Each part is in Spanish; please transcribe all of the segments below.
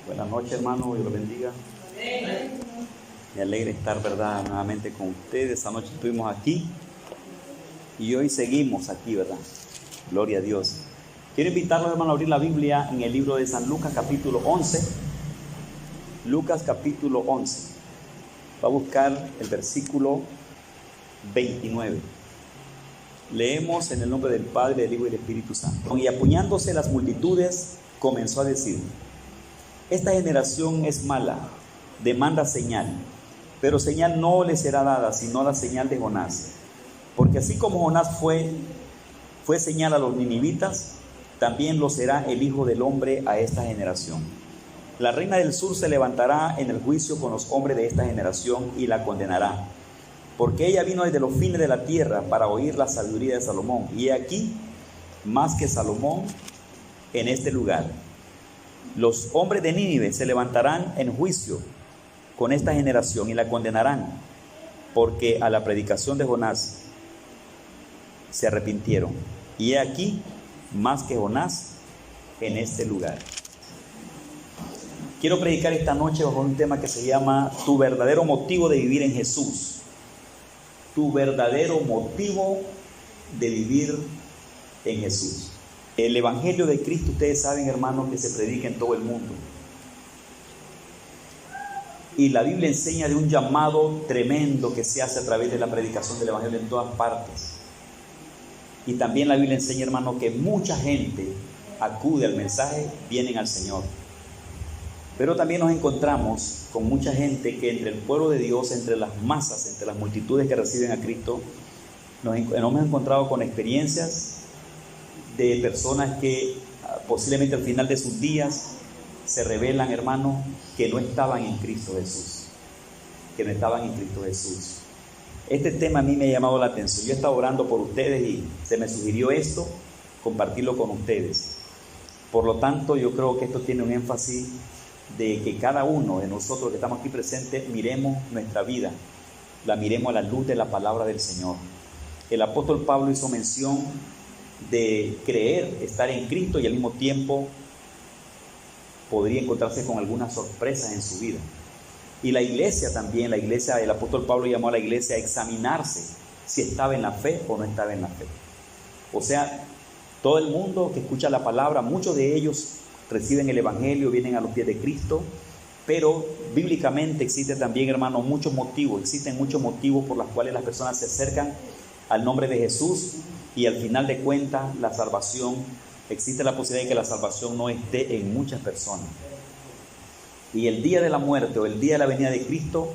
Buenas noches, hermano, Dios los bendiga. Me alegra estar, ¿verdad?, nuevamente con ustedes. Esta noche estuvimos aquí y hoy seguimos aquí, ¿verdad? Gloria a Dios. Quiero invitarlos, hermano, a abrir la Biblia en el libro de San Lucas, capítulo 11. Lucas, capítulo 11. Va a buscar el versículo 29. Leemos en el nombre del Padre, del Hijo y del Espíritu Santo. Y apuñándose las multitudes, comenzó a decir: esta generación es mala, demanda señal, pero señal no le será dada, sino la señal de Jonás. Porque así como Jonás fue señal a los ninivitas, también lo será el Hijo del Hombre a esta generación. La reina del sur se levantará en el juicio con los hombres de esta generación y la condenará, porque ella vino desde los fines de la tierra para oír la sabiduría de Salomón, y he aquí, más que Salomón en este lugar. Los hombres de Nínive se levantarán en juicio con esta generación y la condenarán, porque a la predicación de Jonás se arrepintieron. Y he aquí, más que Jonás en este lugar. Quiero predicar esta noche bajo un tema que se llama tu verdadero motivo de vivir en Jesús. Tu verdadero motivo de vivir en Jesús. El Evangelio de Cristo, ustedes saben, hermanos, que se predica en todo el mundo. Y la Biblia enseña de un llamado tremendo que se hace a través de la predicación del Evangelio en todas partes. Y también la Biblia enseña, hermano, que mucha gente acude al mensaje, vienen al Señor. Pero también nos encontramos con mucha gente que entre el pueblo de Dios, entre las masas, entre las multitudes que reciben a Cristo, nos hemos encontrado con experiencias de personas que posiblemente al final de sus días se revelan, hermano, que no estaban en Cristo Jesús. Que no estaban en Cristo Jesús. Este tema a mí me ha llamado la atención. Yo estaba orando por ustedes y se me sugirió esto, compartirlo con ustedes. Por lo tanto, yo creo que esto tiene un énfasis de que cada uno de nosotros que estamos aquí presentes miremos nuestra vida, la miremos a la luz de la palabra del Señor. El apóstol Pablo hizo mención de creer, estar en Cristo, y al mismo tiempo podría encontrarse con algunas sorpresas en su vida. Y la iglesia también, el apóstol Pablo llamó a la iglesia a examinarse si estaba en la fe o no estaba en la fe. O sea, todo el mundo que escucha la palabra, muchos de ellos reciben el Evangelio, vienen a los pies de Cristo, pero bíblicamente existe también, hermano, existen muchos motivos por los cuales las personas se acercan al nombre de Jesús, y al final de cuentas la salvación, existe la posibilidad de que la salvación no esté en muchas personas. Y el día de la muerte o el día de la venida de Cristo,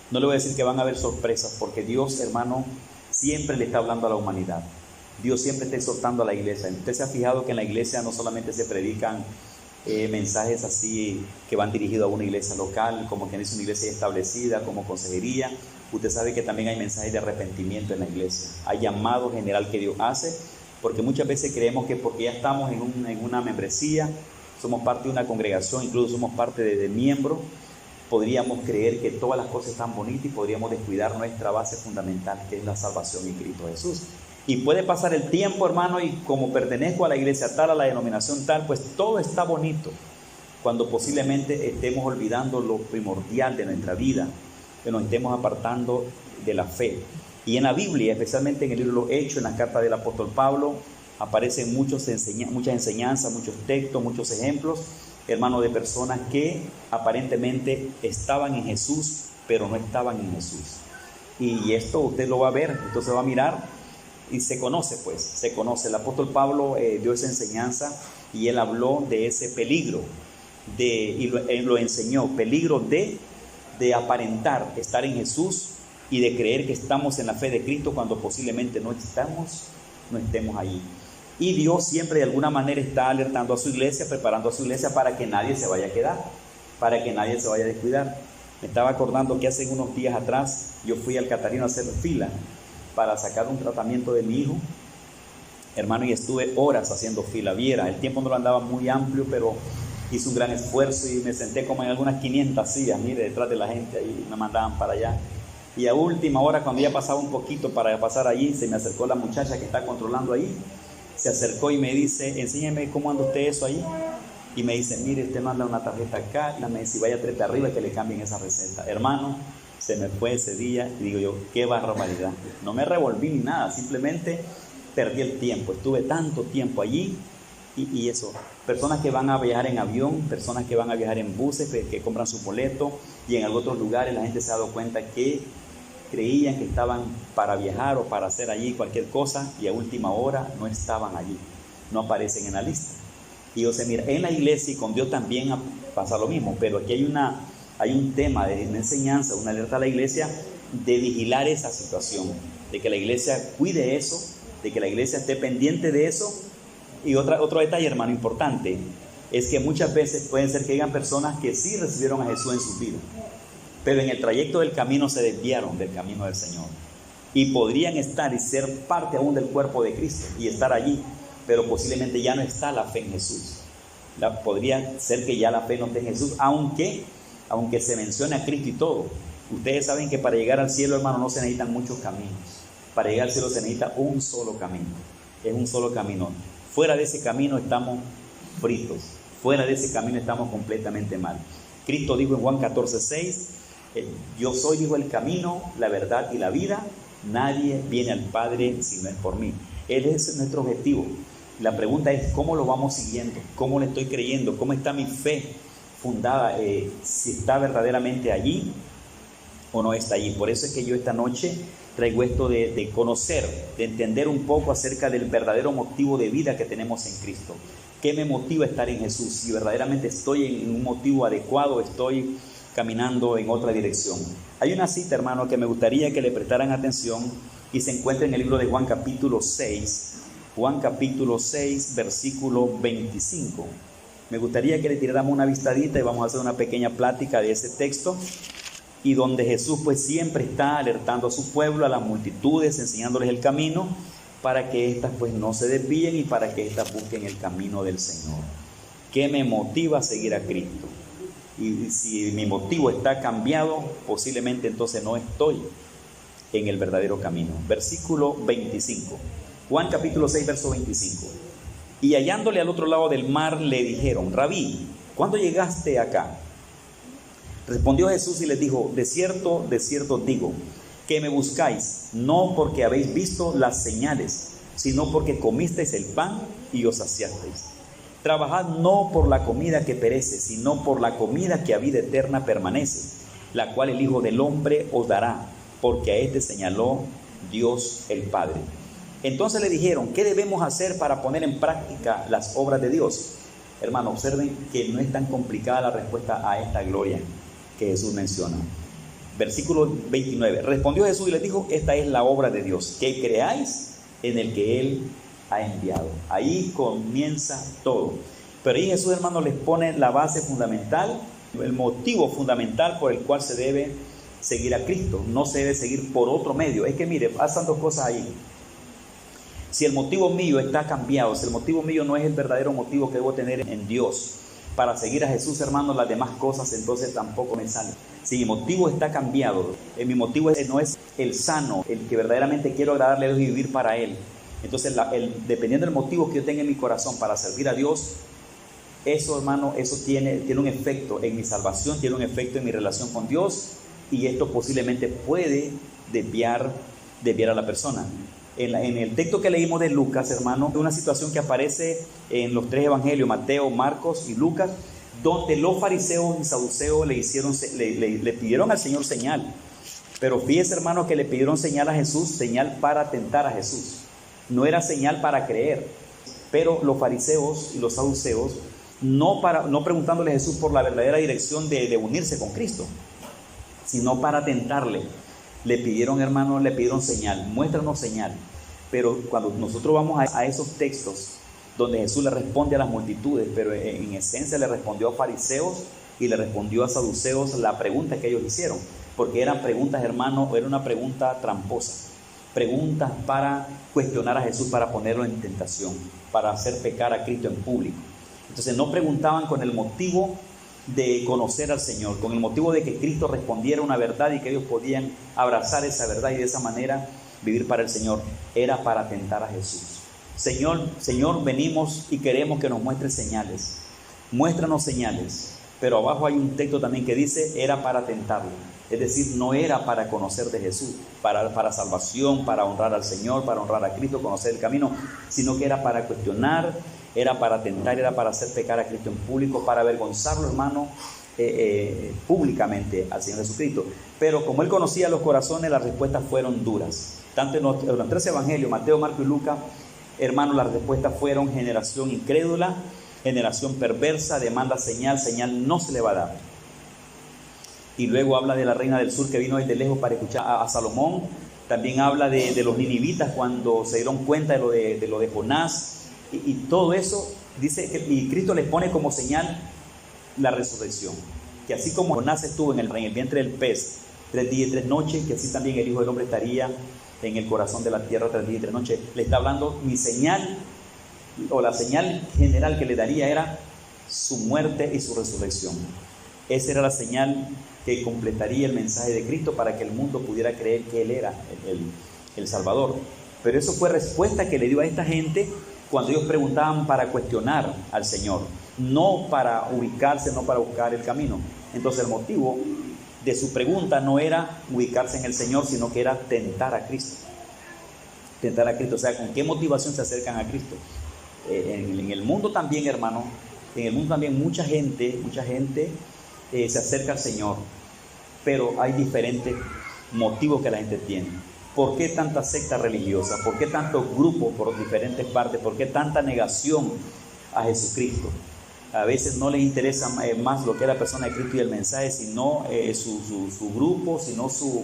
no le voy a decir que van a haber sorpresas, porque Dios, hermano, siempre le está hablando a la humanidad. Dios siempre está exhortando a la iglesia. Usted se ha fijado que en la iglesia no solamente se predican mensajes así que van dirigidos a una iglesia local, como que es una iglesia establecida, como consejería. Usted sabe que también hay mensajes de arrepentimiento en la iglesia. Hay llamado general que Dios hace, porque muchas veces creemos que porque ya estamos en una membresía, somos parte de una congregación, incluso somos parte de miembros, podríamos creer que todas las cosas están bonitas y podríamos descuidar nuestra base fundamental, que es la salvación en Cristo Jesús. Y puede pasar el tiempo, hermano, y como pertenezco a la iglesia tal, a la denominación tal, pues todo está bonito, cuando posiblemente estemos olvidando lo primordial de nuestra vida, que nos estemos apartando de la fe. Y en la Biblia, especialmente en el libro de los Hechos, en la carta del apóstol Pablo, aparecen muchas enseñanzas, muchos textos, muchos ejemplos, hermano, de personas que aparentemente estaban en Jesús, pero no estaban en Jesús. Y esto usted lo va a ver, entonces va a mirar y se conoce. El apóstol Pablo dio esa enseñanza y él habló de ese peligro, él lo enseñó, peligro de aparentar estar en Jesús y de creer que estamos en la fe de Cristo cuando posiblemente no estemos allí. Y Dios siempre de alguna manera está alertando a su iglesia, preparando a su iglesia para que nadie se vaya a quedar, para que nadie se vaya a descuidar. Me estaba acordando que hace unos días atrás yo fui al Catarino a hacer fila para sacar un tratamiento de mi hijo, hermano, y estuve horas haciendo fila. Viera, el tiempo no lo andaba muy amplio, pero hice un gran esfuerzo y me senté como en algunas 500 sillas, mire, detrás de la gente, ahí me mandaban para allá. Y a última hora, cuando ya pasaba un poquito para pasar allí, se me acercó la muchacha que está controlando ahí, se acercó y me dice: enséñeme cómo anda usted eso ahí. y me dice, mire, usted manda una tarjeta acá, me dice, vaya trepe arriba que le cambien esa receta. Hermano, se me fue ese día y digo yo, qué barbaridad. No me revolví ni nada, simplemente perdí el tiempo. Estuve tanto tiempo allí y eso. Personas que van a viajar en avión, personas que van a viajar en buses, que compran su boleto, y en otros lugares la gente se ha dado cuenta que creían que estaban para viajar o para hacer allí cualquier cosa y a última hora no estaban allí, no aparecen en la lista. Y yo sé, mira, en la iglesia y con Dios también pasa lo mismo, pero aquí hay un tema de una enseñanza, una alerta a la iglesia de vigilar esa situación, de que la iglesia cuide eso, de que la iglesia esté pendiente de eso. Y otro detalle, hermano, importante, es que muchas veces pueden ser que hayan personas que sí recibieron a Jesús en su vida, pero en el trayecto del camino se desviaron del camino del Señor. Y podrían estar y ser parte aún del cuerpo de Cristo y estar allí, pero posiblemente ya no está la fe en Jesús. Podría ser que ya la fe no esté en Jesús, aunque se mencione a Cristo y todo. Ustedes saben que para llegar al cielo, hermano, no se necesitan muchos caminos. Para llegar al cielo se necesita un solo camino. Es un solo camino. Fuera de ese camino estamos fritos. Fuera de ese camino estamos completamente mal. Cristo dijo en Juan 14:6, yo soy, dijo, el camino, la verdad y la vida. Nadie viene al Padre si no es por mí. Ese es nuestro objetivo. La pregunta es, ¿cómo lo vamos siguiendo? ¿Cómo le estoy creyendo? ¿Cómo está mi fe fundada? Si está verdaderamente allí o no está allí. Por eso es que yo esta noche traigo esto de conocer, de entender un poco acerca del verdadero motivo de vida que tenemos en Cristo. ¿Qué me motiva a estar en Jesús? Si verdaderamente estoy en un motivo adecuado, estoy caminando en otra dirección. Hay una cita, hermano, que me gustaría que le prestaran atención y se encuentra en el libro de Juan capítulo 6. Juan capítulo 6, versículo 25. Me gustaría que le tiráramos una vistadita y vamos a hacer una pequeña plática de ese texto, y donde Jesús pues siempre está alertando a su pueblo, a las multitudes, enseñándoles el camino para que éstas pues no se desvíen y para que éstas busquen el camino del Señor. ¿Qué me motiva a seguir a Cristo? Y si mi motivo está cambiado, posiblemente entonces no estoy en el verdadero camino. Versículo 25. Juan capítulo 6, verso 25. Y hallándole al otro lado del mar, le dijeron, Rabí, ¿cuándo llegaste acá? Respondió Jesús y les dijo, de cierto digo, que me buscáis, no porque habéis visto las señales, sino porque comisteis el pan y os saciasteis. Trabajad no por la comida que perece, sino por la comida que a vida eterna permanece, la cual el Hijo del Hombre os dará, porque a este señaló Dios el Padre. Entonces le dijeron, ¿qué debemos hacer para poner en práctica las obras de Dios? Hermano, observen que no es tan complicada la respuesta a esta gloria que Jesús menciona. Versículo 29. Respondió Jesús y les dijo, esta es la obra de Dios, que creáis en el que Él ha enviado. Ahí comienza todo. Pero ahí Jesús, hermano, les pone la base fundamental, el motivo fundamental por el cual se debe seguir a Cristo. No se debe seguir por otro medio. Es que mire, pasan dos cosas ahí. Si el motivo mío está cambiado, si el motivo mío no es el verdadero motivo que debo tener en Dios para seguir a Jesús, hermano, las demás cosas entonces tampoco me salen. Si mi motivo está cambiado, mi motivo no es el sano, el que verdaderamente quiero agradarle a Dios y vivir para Él. Entonces, dependiendo del motivo que yo tenga en mi corazón para servir a Dios, eso, hermano, eso tiene un efecto en mi salvación, tiene un efecto en mi relación con Dios, y esto posiblemente puede desviar a la persona. En el texto que leímos de Lucas, hermano, una situación que aparece en los tres evangelios, Mateo, Marcos y Lucas, donde los fariseos y saduceos le pidieron al Señor señal. Pero fíjese, hermano, que le pidieron señal a Jesús, señal para tentar a Jesús. No era señal para creer. Pero los fariseos y los saduceos, no preguntándole a Jesús por la verdadera dirección de unirse con Cristo, sino para tentarle. Le pidieron, hermano, señal, muéstranos señal. Pero cuando nosotros vamos a esos textos donde Jesús le responde a las multitudes, pero en esencia le respondió a fariseos y le respondió a saduceos la pregunta que ellos hicieron, porque eran preguntas, hermano, era una pregunta tramposa, preguntas para cuestionar a Jesús, para ponerlo en tentación, para hacer pecar a Cristo en público. Entonces no preguntaban con el motivo de conocer al Señor, con el motivo de que Cristo respondiera una verdad y que ellos podían abrazar esa verdad y de esa manera vivir para el Señor. Era para tentar a Jesús. Señor, venimos y queremos que nos muestres señales. muéstranos señales. Pero abajo hay un texto también que dice, era para tentarlo. Es decir, no era para conocer de Jesús, para salvación, para honrar al Señor, para honrar a Cristo, conocer el camino, sino que era para cuestionar, era para tentar, era para hacer pecar a Cristo en público, para avergonzarlo, hermano, públicamente al Señor Jesucristo. Pero como él conocía los corazones, las respuestas fueron duras. Tanto en los tres evangelios, Mateo, Marcos y Lucas, hermano, las respuestas fueron: generación incrédula, generación perversa, demanda señal, señal no se le va a dar. Y luego habla de la reina del sur que vino desde lejos para escuchar a Salomón. También habla de los ninivitas cuando se dieron cuenta de lo de Jonás. Y todo eso dice que y Cristo les pone como señal la resurrección. Que así como Jonás estuvo en el vientre del pez 3 días y 3 noches, que así también el Hijo del Hombre estaría en el corazón de la tierra 3 días y 3 noches. Le está hablando mi señal, o la señal general que le daría era su muerte y su resurrección. Esa era la señal que completaría el mensaje de Cristo para que el mundo pudiera creer que Él era el Salvador. Pero eso fue respuesta que le dio a esta gente cuando ellos preguntaban para cuestionar al Señor, no para ubicarse, no para buscar el camino. Entonces el motivo de su pregunta no era ubicarse en el Señor, sino que era tentar a Cristo. Tentar a Cristo, o sea, ¿con qué motivación se acercan a Cristo? En el mundo también, hermano, en el mundo también mucha gente se acerca al Señor, pero hay diferentes motivos que la gente tiene. ¿Por qué tanta secta religiosa? ¿Por qué tantos grupos por diferentes partes? ¿Por qué tanta negación a Jesucristo? A veces no les interesa más lo que es la persona de Cristo y el mensaje, sino su grupo, sino su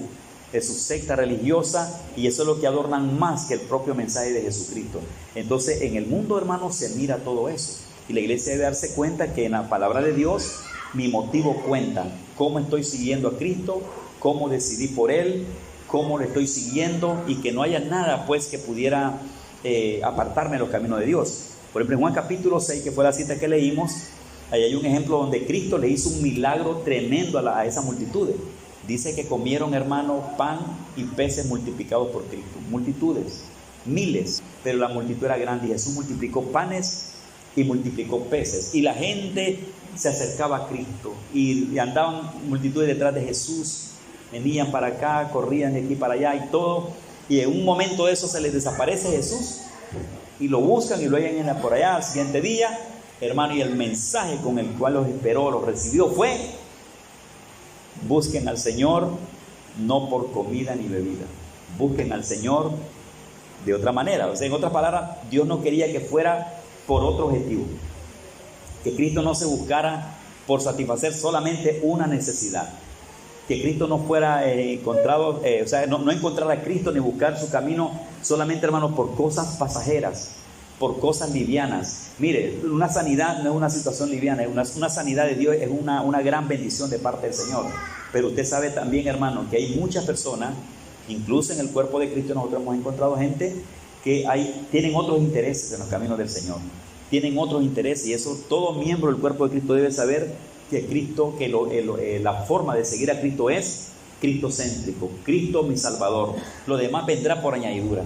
secta religiosa, y eso es lo que adornan más que el propio mensaje de Jesucristo. Entonces, en el mundo, hermanos, se mira todo eso. Y la iglesia debe darse cuenta que en la palabra de Dios, mi motivo cuenta. Cómo estoy siguiendo a Cristo, cómo decidí por Él, cómo le estoy siguiendo, y que no haya nada pues que pudiera apartarme de los caminos de Dios. Por ejemplo, en Juan capítulo 6, que fue la cita que leímos, ahí hay un ejemplo donde Cristo le hizo un milagro tremendo a esa multitud. Dice que comieron, hermano, pan y peces multiplicados por Cristo. Multitudes, miles, pero la multitud era grande y Jesús multiplicó panes y multiplicó peces. Y la gente se acercaba a Cristo y andaban multitudes detrás de Jesús, venían para acá, corrían de aquí para allá y todo. Y en un momento de eso se les desaparece Jesús y lo buscan y lo hallan por allá al siguiente día, hermano, y el mensaje con el cual los esperó, los recibió fue: busquen al Señor no por comida ni bebida, busquen al Señor de otra manera. O sea, en otras palabras, Dios no quería que fuera por otro objetivo, que Cristo no se buscara por satisfacer solamente una necesidad, que Cristo no fuera encontrado, o sea, no encontrar a Cristo ni buscar su camino solamente, hermanos, por cosas pasajeras, por cosas livianas. Mire, una sanidad no es una situación liviana, una sanidad de Dios es una gran bendición de parte del Señor. Pero usted sabe también, hermano, que hay muchas personas, incluso en el cuerpo de Cristo nosotros hemos encontrado gente que tienen otros intereses en los caminos del Señor, tienen otros intereses, y eso todo miembro del cuerpo de Cristo debe saber que Cristo, la forma de seguir a Cristo es cristocéntrico, Cristo mi Salvador. Lo demás vendrá por añadidura.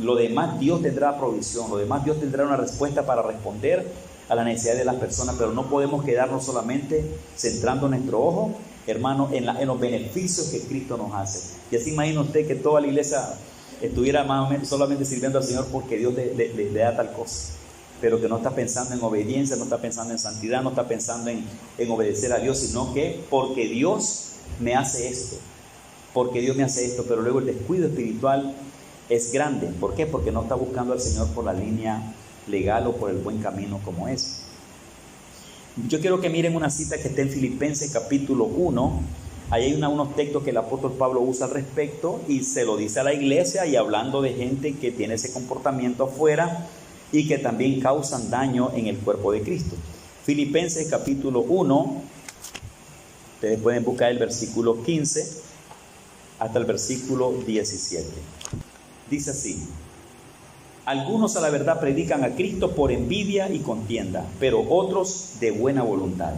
Lo demás Dios tendrá provisión, lo demás Dios tendrá una respuesta para responder a la necesidad de las personas, pero no podemos quedarnos solamente centrando nuestro ojo, hermano, en los beneficios que Cristo nos hace. Y así imagina usted que toda la iglesia estuviera más o menos solamente sirviendo al Señor porque Dios le da tal cosa, pero que no está pensando en obediencia, no está pensando en santidad, no está pensando en obedecer a Dios, sino que porque Dios me hace esto, pero luego el descuido espiritual es grande. ¿Por qué? Porque no está buscando al Señor por la línea legal o por el buen camino como es. Yo quiero que miren una cita que está en Filipenses capítulo 1. Ahí hay unos textos que el apóstol Pablo usa al respecto y se lo dice a la iglesia, y hablando de gente que tiene ese comportamiento afuera y que también causan daño en el cuerpo de Cristo. Filipenses capítulo 1, ustedes pueden buscar el versículo 15 hasta el versículo 17. Dice así: algunos a la verdad predican a Cristo por envidia y contienda, pero otros de buena voluntad.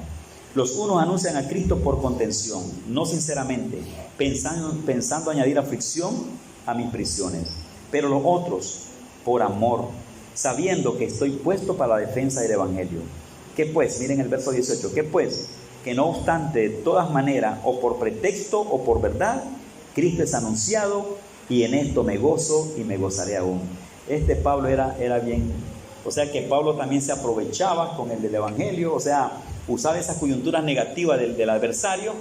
Los unos anuncian a Cristo por contención, no sinceramente, pensando añadir aflicción a mis prisiones, pero los otros por amor, sabiendo que estoy puesto para la defensa del Evangelio. ¿Qué pues? Miren el verso 18. ¿Qué pues? Que no obstante, de todas maneras, o por pretexto o por verdad, Cristo es anunciado, y en esto me gozo y me gozaré aún. Pablo era bien, o sea que Pablo también se aprovechaba con el del evangelio, o sea, usaba esas coyunturas negativas del adversario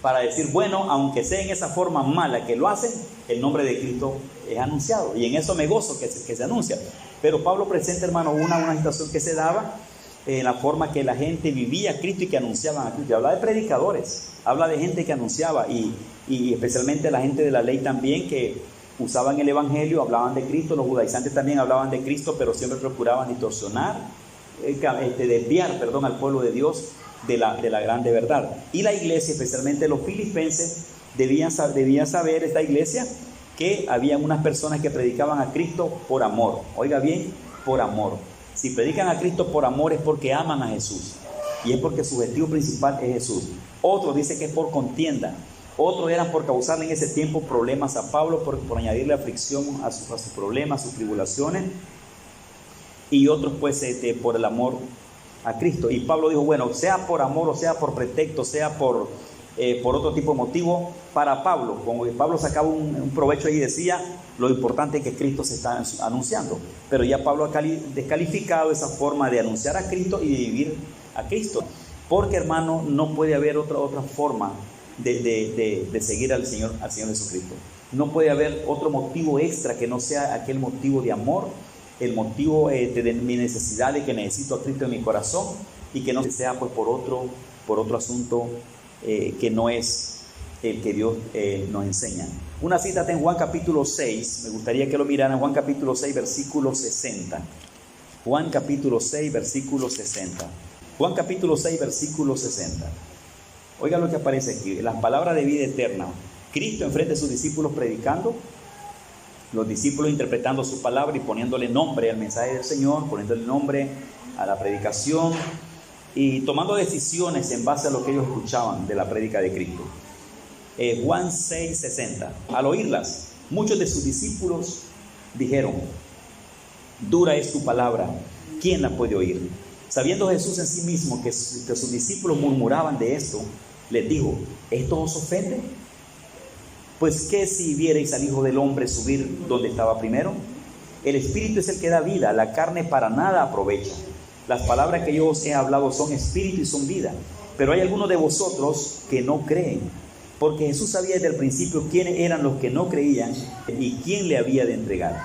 para decir, bueno, aunque sea en esa forma mala que lo hacen, el nombre de Cristo es anunciado, y en eso me gozo que se anuncia. Pero Pablo presenta, hermano, una situación que se daba en la forma que la gente vivía a Cristo y que anunciaban a Cristo. Y habla de predicadores, habla de gente que anunciaba, y especialmente la gente de la ley también, que usaban el evangelio, hablaban de Cristo. Los judaizantes también hablaban de Cristo, pero siempre procuraban distorsionar, desviar, al pueblo de Dios de la grande verdad. Y la iglesia, especialmente los filipenses, debían saber, esta iglesia, que había unas personas que predicaban a Cristo por amor. Oiga bien, por amor. Si predican a Cristo por amor es porque aman a Jesús, y es porque su objetivo principal es Jesús. Otros dicen que es por contienda. Otros eran por causarle en ese tiempo problemas a Pablo, por añadirle aflicción a sus problemas, a sus tribulaciones. Y otros pues por el amor a Cristo. Y Pablo dijo, bueno, sea por amor o sea por pretexto, sea por otro tipo de motivo, para Pablo, como Pablo sacaba un provecho ahí, decía, lo importante es que Cristo se está anunciando. Pero ya Pablo ha descalificado esa forma de anunciar a Cristo y de vivir a Cristo. Porque, hermano, no puede haber otra forma de seguir al Señor Jesucristo. No puede haber otro motivo extra que no sea aquel motivo de amor, el motivo de mi necesidad, de que necesito a Cristo en mi corazón, y que no sea pues por otro asunto que no es el que Dios nos enseña. Una cita está en Juan capítulo 6, me gustaría que lo miraran. Juan capítulo 6, versículo 60. Juan capítulo 6, versículo 60. Juan capítulo 6, versículo 60. Oiga lo que aparece aquí, las palabras de vida eterna. Cristo enfrente de sus discípulos predicando, los discípulos interpretando su palabra y poniéndole nombre al mensaje del Señor, poniéndole nombre a la predicación y tomando decisiones en base a lo que ellos escuchaban de la prédica de Cristo. Juan 6, 60. Al oírlas, muchos de sus discípulos dijeron, dura es tu palabra, ¿quién la puede oír? Sabiendo Jesús en sí mismo que sus discípulos murmuraban de esto, les dijo, ¿esto os ofende? Pues ¿qué si vierais al Hijo del Hombre subir donde estaba primero? El Espíritu es el que da vida, la carne para nada aprovecha. Las palabras que yo os he hablado son espíritu y son vida. Pero hay algunos de vosotros que no creen, porque Jesús sabía desde el principio quiénes eran los que no creían y quién le había de entregar.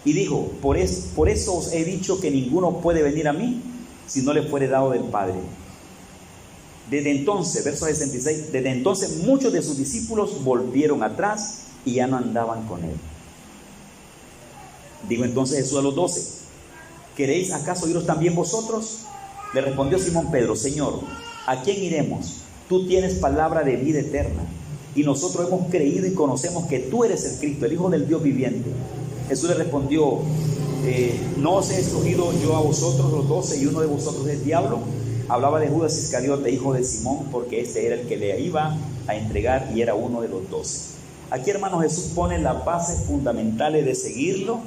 Y dijo, por eso os he dicho que ninguno puede venir a mí si no le fuere dado del Padre. Desde entonces, verso 66, desde entonces muchos de sus discípulos volvieron atrás y ya no andaban con él. Dijo entonces Jesús a los 12, ¿queréis acaso iros también vosotros? Le respondió Simón Pedro, Señor, ¿a quién iremos? Tú tienes palabra de vida eterna, y nosotros hemos creído y conocemos que tú eres el Cristo, el Hijo del Dios viviente. Jesús le respondió, ¿no os he escogido yo a vosotros los 12 y uno de vosotros es diablo? Hablaba de Judas Iscariote, hijo de Simón, porque este era el que le iba a entregar y era uno de los 12. Aquí, hermanos, Jesús pone las bases fundamentales de seguirlo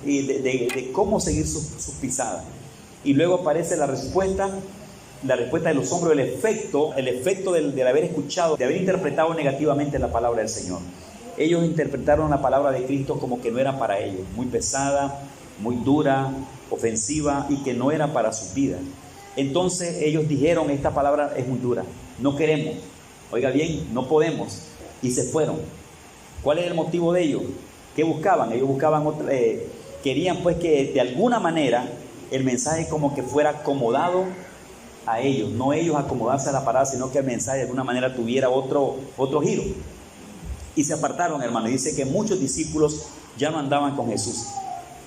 y de cómo seguir sus pisadas. Y luego aparece la respuesta de los hombres, el efecto del haber escuchado, de haber interpretado negativamente la palabra del Señor. Ellos interpretaron la palabra de Cristo como que no era para ellos, muy pesada, muy dura, ofensiva, y que no era para sus vidas. Entonces ellos dijeron, esta palabra es muy dura, no queremos, oiga bien, no podemos, y se fueron. ¿Cuál era el motivo de ellos? ¿Qué buscaban? Ellos buscaban querían pues que de alguna manera el mensaje como que fuera acomodado a ellos, no ellos acomodarse a la palabra, sino que el mensaje de alguna manera tuviera otro giro. Y se apartaron, hermano. Y dice que muchos discípulos ya no andaban con Jesús.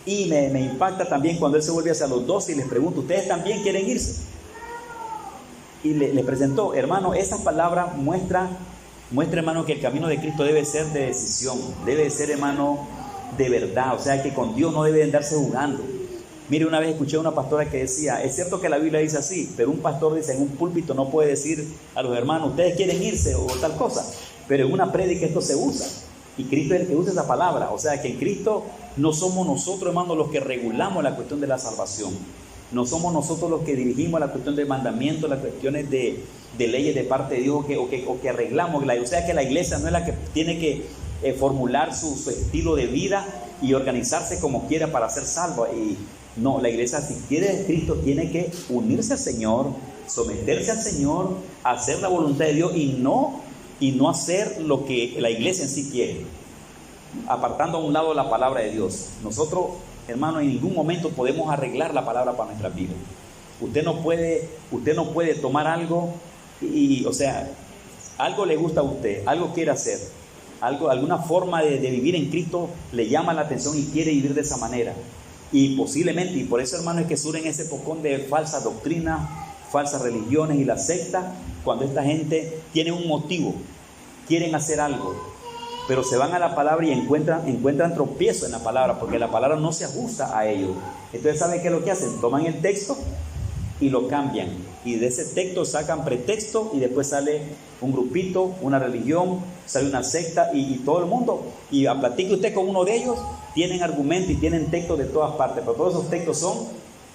Y me impacta también cuando él se vuelve hacia los 12 y les pregunta, ¿ustedes también quieren irse? Y les presentó, hermano, esa palabra muestra, hermano, que el camino de Cristo debe ser de decisión, debe ser, hermano, de verdad. O sea, que con Dios no debe andarse jugando. Mire, una vez escuché a una pastora que decía, es cierto que la Biblia dice así, pero un pastor dice en un púlpito no puede decir a los hermanos, ustedes quieren irse o tal cosa. Pero en una prédica esto se usa, y Cristo es el que usa esa palabra. O sea que en Cristo no somos nosotros, hermanos, los que regulamos la cuestión de la salvación. No somos nosotros los que dirigimos la cuestión del mandamiento, las cuestiones de leyes de parte de Dios o que arreglamos. O sea que la iglesia no es la que tiene que formular su estilo de vida y organizarse como quiera para ser salvo. Y no, la iglesia, si quiere de Cristo, tiene que unirse al Señor, someterse al Señor, hacer la voluntad de Dios y no hacer lo que la iglesia en sí quiere, apartando a un lado la palabra de Dios. Nosotros, hermano, en ningún momento podemos arreglar la palabra para nuestra vida. Usted no puede tomar algo o sea, algo le gusta a usted, algo quiere hacer, alguna forma de vivir en Cristo le llama la atención y quiere vivir de esa manera. Y posiblemente, y por eso, hermano, es que surgen ese pocón de falsas doctrinas, falsas religiones y la secta, cuando esta gente tiene un motivo, quieren hacer algo, pero se van a la palabra y encuentran tropiezo en la palabra, porque la palabra no se ajusta a ellos. Entonces, ¿saben qué es lo que hacen? Toman el texto y lo cambian, y de ese texto sacan pretexto, y después sale un grupito, una religión, sale una secta, y todo el mundo, y platique usted con uno de ellos, tienen argumentos y tienen textos de todas partes, pero todos esos textos son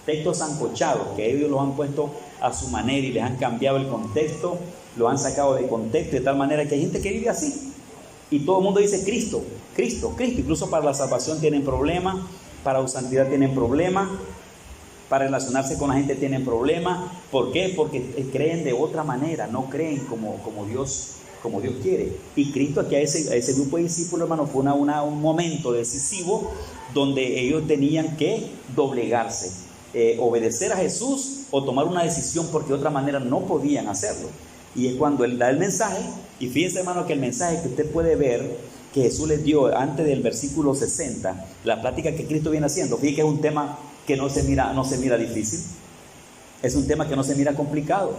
textos ancochados, que ellos los han puesto a su manera y les han cambiado el contexto, lo han sacado de contexto, de tal manera que hay gente que vive así, y todo el mundo dice Cristo, Cristo, Cristo. Incluso para la salvación tienen problemas, para su santidad tienen problemas, para relacionarse con la gente tienen problemas. ¿Por qué? Porque creen de otra manera, no creen como Dios quiere. Y Cristo, aquí a ese grupo de discípulos, hermano, fue un momento decisivo donde ellos tenían que doblegarse, obedecer a Jesús o tomar una decisión, porque de otra manera no podían hacerlo. Y es cuando Él da el mensaje, y fíjense, hermano, que el mensaje que usted puede ver que Jesús les dio antes del versículo 60, la plática que Cristo viene haciendo, fíjense que es un tema que no se mira difícil, es un tema que no se mira complicado,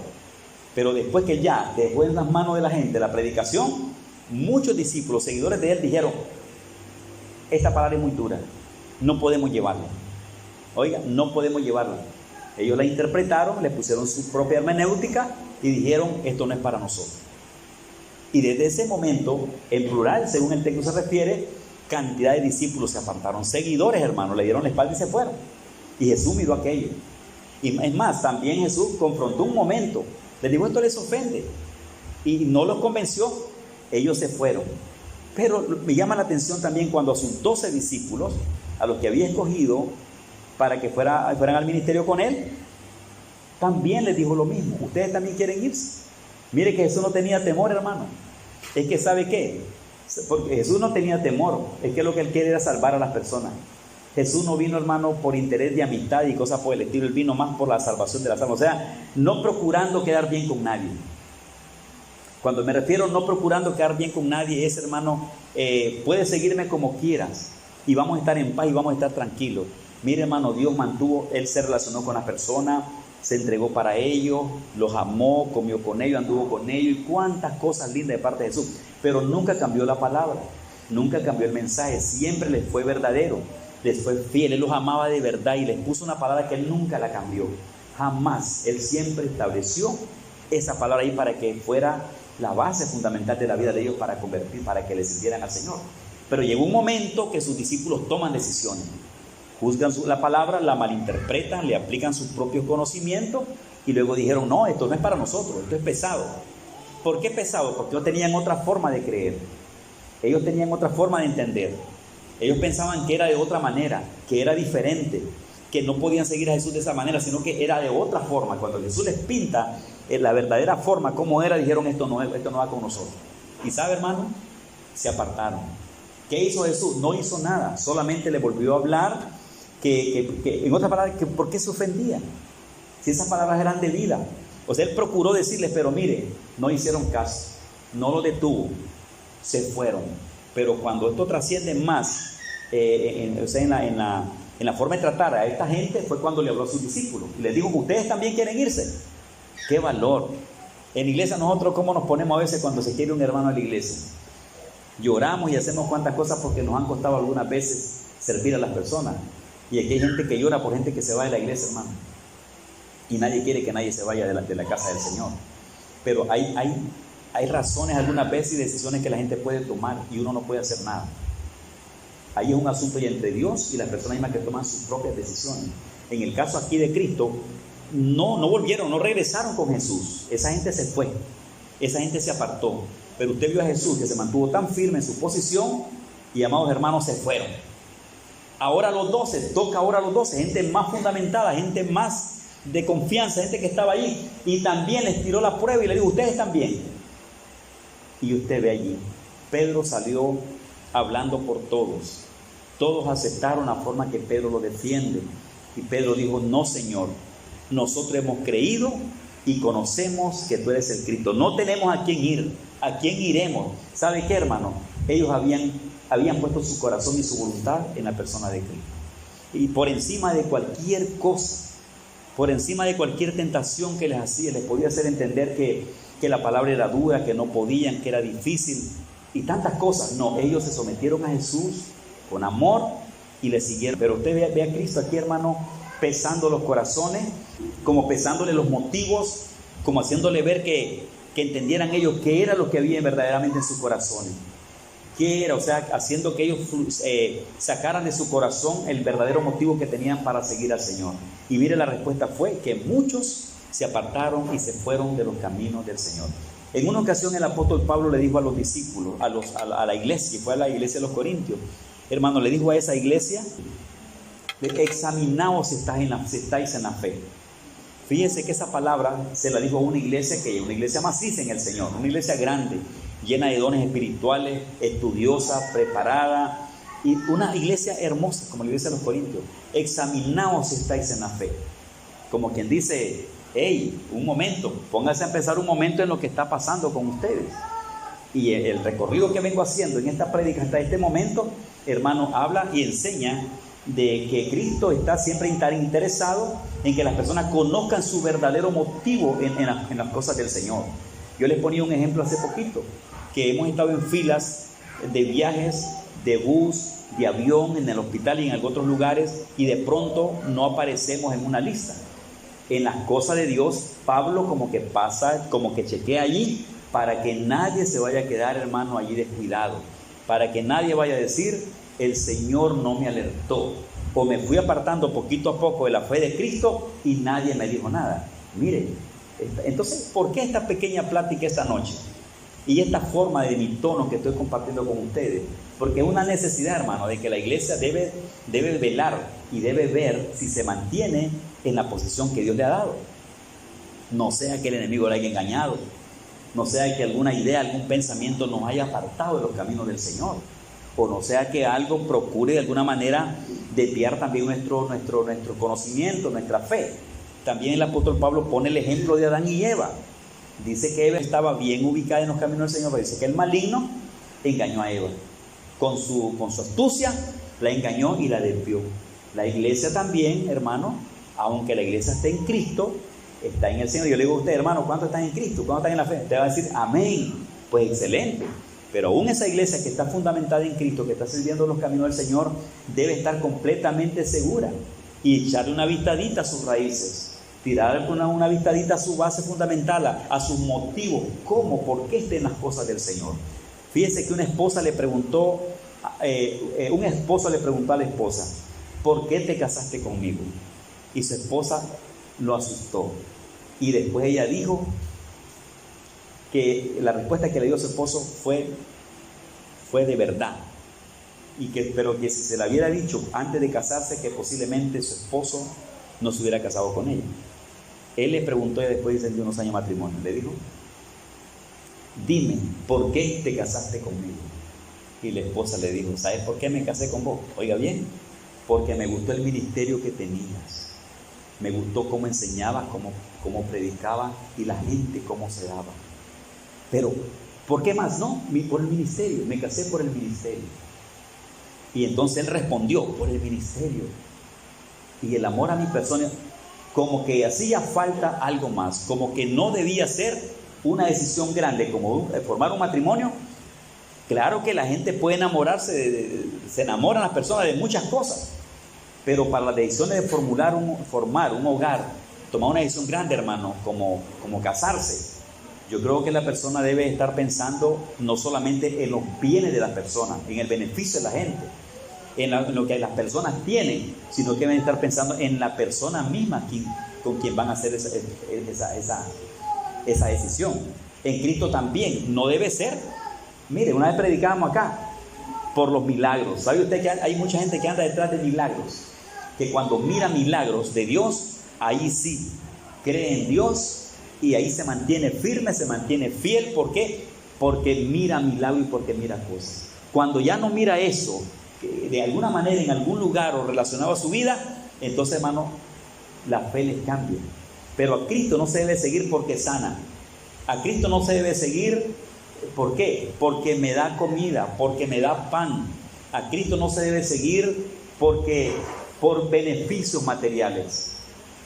pero después que ya dejó en las manos de la gente la predicación, muchos discípulos, seguidores de Él, dijeron: esta palabra es muy dura, no podemos llevarla. Oiga, no podemos llevarla. Ellos la interpretaron, le pusieron su propia hermenéutica y dijeron: esto no es para nosotros. Y desde ese momento, en plural, según el texto se refiere, cantidad de discípulos se apartaron. Seguidores, hermanos, le dieron la espalda y se fueron. Y Jesús miró aquello. Y es más, también Jesús confrontó un momento. Les dijo: esto les ofende. Y no los convenció. Ellos se fueron. Pero me llama la atención también cuando a sus 12 discípulos, a los que había escogido para que fueran al ministerio con Él, también les dijo lo mismo: ustedes también quieren irse. Mire que Jesús no tenía temor, hermano. Es que, ¿sabe qué? Porque Jesús no tenía temor. Es que lo que Él quiere era salvar a las personas. Jesús no vino, hermano, por interés de amistad y cosas por el estilo. Él vino más por la salvación de las almas. O sea, no procurando quedar bien con nadie. Cuando me refiero no procurando quedar bien con nadie, es, hermano, puedes seguirme como quieras y vamos a estar en paz y vamos a estar tranquilos. Mire, hermano, Dios Él se relacionó con las personas, se entregó para ellos, los amó, comió con ellos, anduvo con ellos, y cuántas cosas lindas de parte de Jesús. Pero nunca cambió la palabra, nunca cambió el mensaje, siempre les fue verdadero, les fue fiel. Él los amaba de verdad y les puso una palabra que Él nunca la cambió, jamás. Él siempre estableció esa palabra ahí para que fuera la base fundamental de la vida de ellos, para que les sirvieran al Señor. Pero llegó un momento que sus discípulos toman decisiones. Juzgan la palabra, la malinterpretan, le aplican sus propios conocimientos y luego dijeron: no, esto no es para nosotros, esto es pesado. ¿Por qué pesado? Porque ellos tenían otra forma de creer, ellos tenían otra forma de entender. Ellos pensaban que era de otra manera, que era diferente, que no podían seguir a Jesús de esa manera, sino que era de otra forma. Cuando Jesús les pinta la verdadera forma, como era, dijeron: esto no va con nosotros. Y sabe, hermano, se apartaron. ¿Qué hizo Jesús? No hizo nada, solamente le volvió a hablar. En otras palabras, ¿por qué se ofendían? Si esas palabras eran de vida. O sea, Él procuró decirles, pero mire, no hicieron caso, no lo detuvo, se fueron. Pero cuando esto trasciende más, en la forma de tratar a esta gente, fue cuando le habló a sus discípulos. Y les dijo: ¿ustedes también quieren irse? ¡Qué valor! En la iglesia nosotros, ¿cómo nos ponemos a veces cuando se quiere un hermano a la iglesia? Lloramos y hacemos cuantas cosas porque nos han costado algunas veces servir a las personas. Y aquí hay gente que llora por gente que se va de la iglesia, hermano. Y nadie quiere que nadie se vaya de la casa del Señor. Pero hay razones algunas veces y decisiones que la gente puede tomar y uno no puede hacer nada. Ahí es un asunto ya entre Dios y las personas mismas que toman sus propias decisiones. En el caso aquí de Cristo, no volvieron, no regresaron con Jesús. Esa gente se fue, esa gente se apartó. Pero usted vio a Jesús que se mantuvo tan firme en su posición y, amados hermanos, se fueron. Ahora los 12, toca ahora a los 12, gente más fundamentada, gente más de confianza, gente que estaba allí. Y también les tiró la prueba y le dijo, ustedes también. Y usted ve allí, Pedro salió hablando por todos. Todos aceptaron la forma que Pedro lo defiende. Y Pedro dijo, no, Señor, nosotros hemos creído y conocemos que tú eres el Cristo. No tenemos a quién ir. ¿A quién iremos? ¿Sabe qué, hermano? Ellos habían puesto su corazón y su voluntad en la persona de Cristo. Y por encima de cualquier cosa, por encima de cualquier tentación que les hacía, les podía hacer entender que la palabra era dura, que no podían, que era difícil y tantas cosas. No, ellos se sometieron a Jesús con amor y le siguieron. Pero usted ve a Cristo aquí, hermano, pesando los corazones, como pesándole los motivos, como haciéndole ver que entendieran ellos qué era lo que había verdaderamente en sus corazones. ¿Qué era? O sea, haciendo que ellos sacaran de su corazón el verdadero motivo que tenían para seguir al Señor. Y mire, la respuesta fue que muchos se apartaron y se fueron de los caminos del Señor. En una ocasión el apóstol Pablo le dijo a los discípulos, a la iglesia, fue a la iglesia de los Corintios, hermano, le dijo a esa iglesia, examinaos si estáis en la fe. Fíjense que esa palabra se la dijo a una iglesia maciza en el Señor, una iglesia grande, llena de dones espirituales, estudiosa, preparada, y una iglesia hermosa como la iglesia de los Corintios. Examinaos si estáis en la fe. Como quien dice, hey, un momento, pónganse a pensar un momento en lo que está pasando con ustedes. Y el recorrido que vengo haciendo en esta prédica hasta este momento, hermano, habla y enseña de que Cristo está siempre interesado en que las personas conozcan su verdadero motivo en las cosas del Señor. Yo les ponía un ejemplo hace poquito, que hemos estado en filas de viajes, de bus, de avión, en el hospital y en otros lugares, y de pronto no aparecemos en una lista. En las cosas de Dios, Pablo como que pasa, como que chequea allí, para que nadie se vaya a quedar, hermano, allí descuidado, para que nadie vaya a decir, el Señor no me alertó, o me fui apartando poquito a poco de la fe de Cristo y nadie me dijo nada. Mire, entonces, ¿por qué esta pequeña plática esta noche? Y esta forma de mi tono que estoy compartiendo con ustedes, porque es una necesidad, hermano, de que la iglesia debe velar y debe ver si se mantiene en la posición que Dios le ha dado. No sea que el enemigo le haya engañado, no sea que alguna idea, algún pensamiento nos haya apartado de los caminos del Señor, o no sea que algo procure de alguna manera desviar también nuestro conocimiento, nuestra fe. También el apóstol Pablo pone el ejemplo de Adán y Eva. Dice que Eva estaba bien ubicada en los caminos del Señor, pero dice que el maligno engañó a Eva. Con su astucia la engañó y la desvió. La iglesia también, hermano, aunque la iglesia esté en Cristo, está en el Señor. Yo le digo a usted, hermano, ¿cuántos están en Cristo? ¿Cuántos están en la fe? Usted va a decir, amén. Pues excelente. Pero aún esa iglesia que está fundamentada en Cristo, que está sirviendo los caminos del Señor, debe estar completamente segura y echarle una vistadita a sus raíces, tirar una vistadita a su base fundamental, a sus motivos, cómo, por qué estén las cosas del Señor. Fíjese que un esposo le preguntó a la esposa, ¿por qué te casaste conmigo? Y su esposa lo asustó. Y después ella dijo que la respuesta que le dio su esposo fue de verdad, pero que si se la hubiera dicho antes de casarse, que posiblemente su esposo no se hubiera casado con ella. Él le preguntó después de unos años de matrimonio, le dijo, dime, ¿por qué te casaste conmigo? Y la esposa le dijo, ¿sabes por qué me casé con vos? Oiga bien, porque me gustó el ministerio que tenías, me gustó cómo enseñabas, cómo predicabas y la gente cómo se daba. Pero, ¿por qué más? No, por el ministerio, me casé por el ministerio. Y entonces él respondió, por el ministerio. Y el amor a mi persona, como que hacía falta algo más, como que no debía ser una decisión grande, como formar un matrimonio. Claro que la gente puede enamorarse, se enamoran las personas de muchas cosas, pero para las decisiones de formar un hogar, tomar una decisión grande, hermano, como casarse, yo creo que la persona debe estar pensando no solamente en los bienes de la persona, en el beneficio de la gente, en lo que las personas tienen, sino que deben estar pensando en la persona misma con quien van a hacer esa decisión. En Cristo también no debe ser. Mire, una vez predicábamos acá por los milagros. ¿Sabe usted que hay mucha gente que anda detrás de milagros? Que cuando mira milagros de Dios, ahí sí cree en Dios y ahí se mantiene firme, se mantiene fiel. ¿Por qué? Porque mira milagros y porque mira cosas. Cuando ya no mira eso, de alguna manera en algún lugar o relacionado a su vida, entonces, hermano, la fe les cambia. Pero a Cristo no se debe seguir porque sana. A Cristo no se debe seguir, ¿por qué? Porque me da comida, porque me da pan. A Cristo no se debe seguir por beneficios materiales.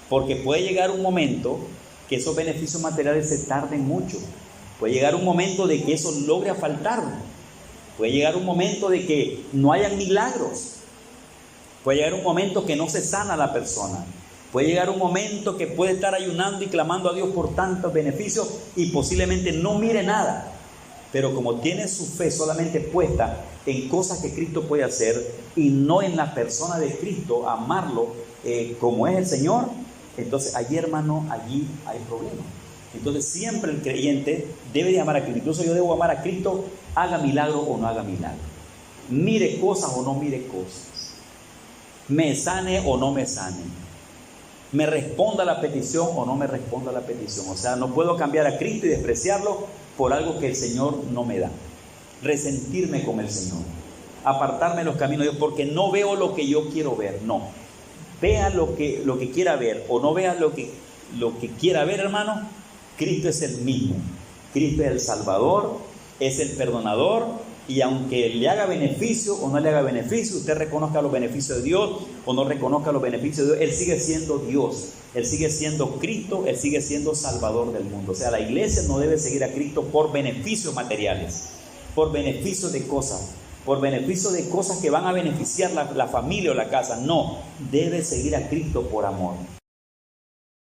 Porque puede llegar un momento que esos beneficios materiales se tarden mucho. Puede llegar un momento de que eso logre faltar. Puede llegar un momento de que no hayan milagros. Puede llegar un momento que no se sana la persona. Puede llegar un momento que puede estar ayunando y clamando a Dios por tantos beneficios y posiblemente no mire nada. Pero como tiene su fe solamente puesta en cosas que Cristo puede hacer y no en la persona de Cristo, amarlo como es el Señor, entonces allí, hermano, allí hay problema. Entonces siempre el creyente debe de amar a Cristo. Incluso yo debo amar a Cristo, haga milagro o no haga milagro, mire cosas o no mire cosas, me sane o no me sane, me responda a la petición o no me responda a la petición. O sea, no puedo cambiar a Cristo y despreciarlo por algo que el Señor no me da. Resentirme con el Señor, apartarme de los caminos de Dios porque no veo lo que yo quiero ver. No, vea lo que quiera ver o no vea lo que quiera ver, hermano. Cristo es el mismo. Cristo es el Salvador, es el perdonador, y aunque le haga beneficio o no le haga beneficio, usted reconozca los beneficios de Dios o no reconozca los beneficios de Dios, Él sigue siendo Dios, Él sigue siendo Cristo, Él sigue siendo Salvador del mundo. O sea, la iglesia no debe seguir a Cristo por beneficios materiales, por beneficios de cosas, por beneficio de cosas que van a beneficiar la familia o la casa. No, debe seguir a Cristo por amor.